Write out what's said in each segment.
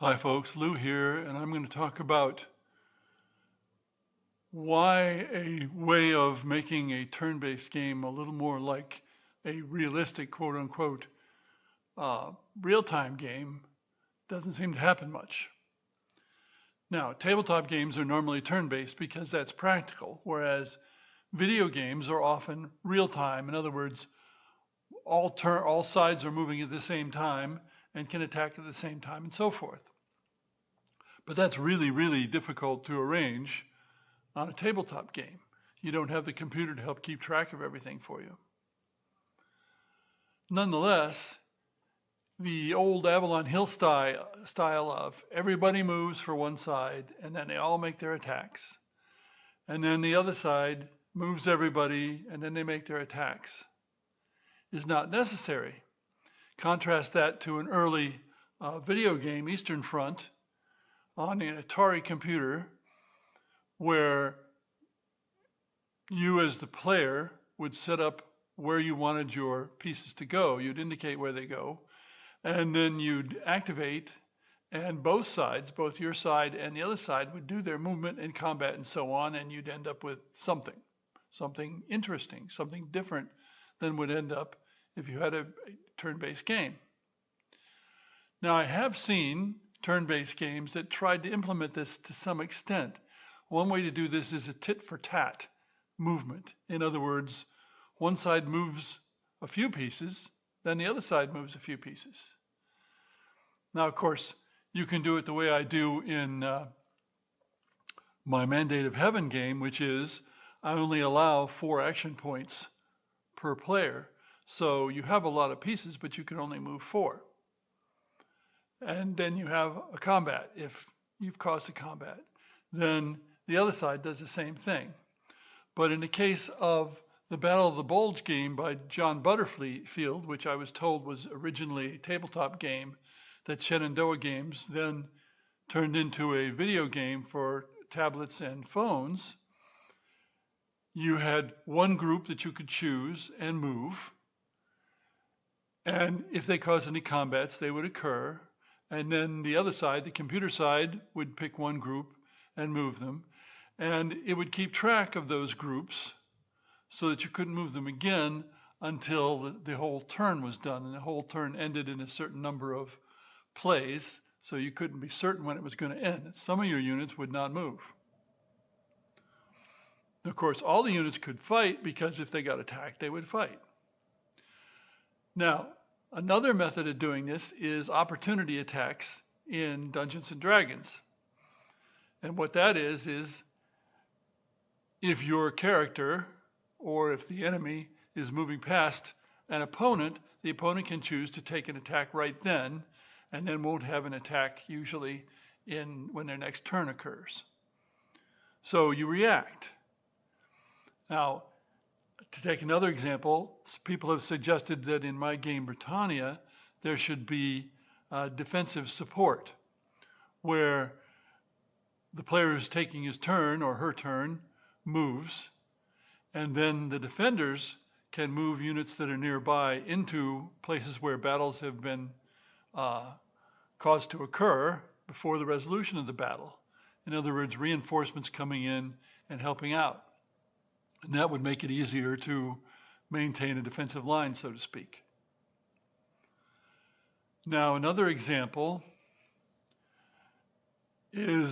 Hi folks, Lou here, and I'm going to talk about why a way of making a turn-based game a little more like a realistic quote-unquote real-time game doesn't seem to happen much. Now, tabletop games are normally turn-based because that's practical, whereas video games are often real-time. In other words, all sides are moving at the same time and can attack at the same time and so forth. But that's really, really difficult to arrange on a tabletop game. You don't have the computer to help keep track of everything for you. Nonetheless, the old Avalon Hill style of everybody moves for one side and then they all make their attacks. And then the other side moves everybody and then they make their attacks is not necessary. Contrast that to an early video game, Eastern Front, on an Atari computer, where you as the player would set up where you wanted your pieces to go. You'd indicate where they go, and then you'd activate, and both sides, both your side and the other side, would do their movement and combat and so on, and you'd end up with something interesting, something different than would end up if you had a turn-based game. Now, I have seen turn-based games that tried to implement this to some extent. One way to do this is a tit-for-tat movement. In other words, one side moves a few pieces, then the other side moves a few pieces. Now, of course, you can do it the way I do in my Mandate of Heaven game, which is I only allow 4 action points per player. So you have a lot of pieces, but you can only move 4. And then you have a combat. If you've caused a combat, then the other side does the same thing. But in the case of the Battle of the Bulge game by John Butterfield, which I was told was originally a tabletop game that Shenandoah Games then turned into a video game for tablets and phones, you had one group that you could choose and move. And if they caused any combats, they would occur. And then the other side, the computer side, would pick one group and move them. And it would keep track of those groups so that you couldn't move them again until the whole turn was done. And the whole turn ended in a certain number of plays, so you couldn't be certain when it was going to end. Some of your units would not move. Of course, all the units could fight because if they got attacked, they would fight. Now, another method of doing this is opportunity attacks in Dungeons and Dragons. And what that is if your character or if the enemy is moving past an opponent, the opponent can choose to take an attack right then and then won't have an attack usually when their next turn occurs. So you react. Now, to take another example, people have suggested that in my game Britannia, there should be defensive support, where the player who's taking his turn or her turn moves, and then the defenders can move units that are nearby into places where battles have been caused to occur before the resolution of the battle. In other words, reinforcements coming in and helping out. And that would make it easier to maintain a defensive line, so to speak. Now, another example is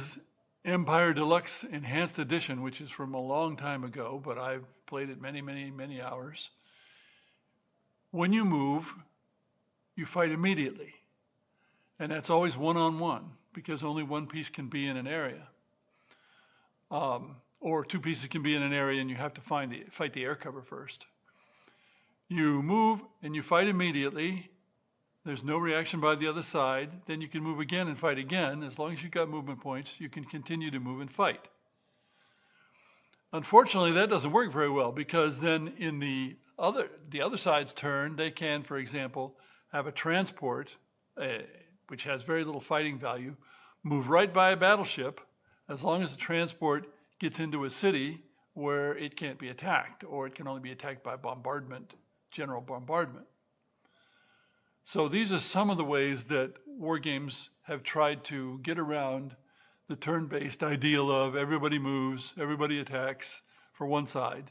Empire Deluxe Enhanced Edition, which is from a long time ago, but I've played it many, many, many hours. When you move, you fight immediately. And that's always one-on-one, because only one piece can be in an area. Or 2 pieces can be in an area and you have to fight the air cover first. You move and you fight immediately. There's no reaction by the other side. Then you can move again and fight again. As long as you've got movement points, you can continue to move and fight. Unfortunately, that doesn't work very well, because then in the other side's turn, they can, for example, have a transport, which has very little fighting value, move right by a battleship, as long as the transport gets into a city where it can't be attacked, or it can only be attacked by bombardment, general bombardment. So these are some of the ways that war games have tried to get around the turn-based ideal of everybody moves, everybody attacks for one side,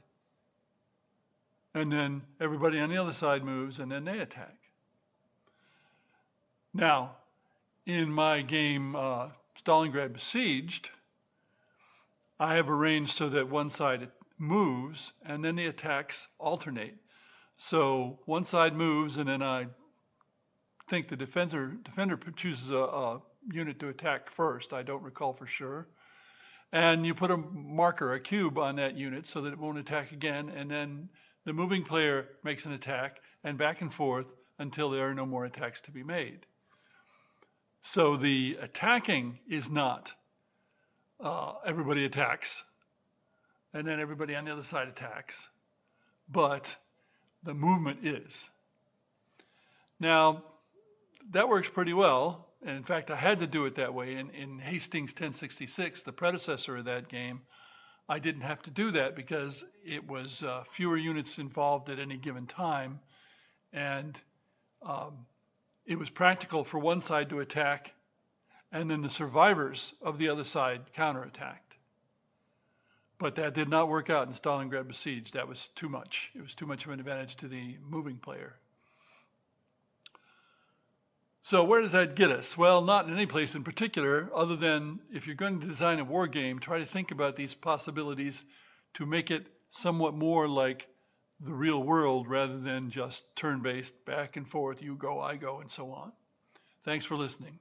and then everybody on the other side moves, and then they attack. Now, in my game, Stalingrad Besieged, I have arranged so that one side moves, and then the attacks alternate. So one side moves, and then I think the defender chooses a unit to attack first. I don't recall for sure. And you put a marker, a cube on that unit so that it won't attack again. And then the moving player makes an attack and back and forth until there are no more attacks to be made. So the attacking is not everybody attacks and then everybody on the other side attacks, but the movement is. Now, that works pretty well. And in fact, I had to do it that way. In Hastings 1066, the predecessor of that game, I didn't have to do that because it was fewer units involved at any given time. And it was practical for one side to attack, and then the survivors of the other side counterattacked. But that did not work out in Stalingrad Besieged. That was too much. It was too much of an advantage to the moving player. So where does that get us? Well, not in any place in particular, other than if you're going to design a war game, try to think about these possibilities to make it somewhat more like the real world rather than just turn-based, back and forth, you go, I go, and so on. Thanks for listening.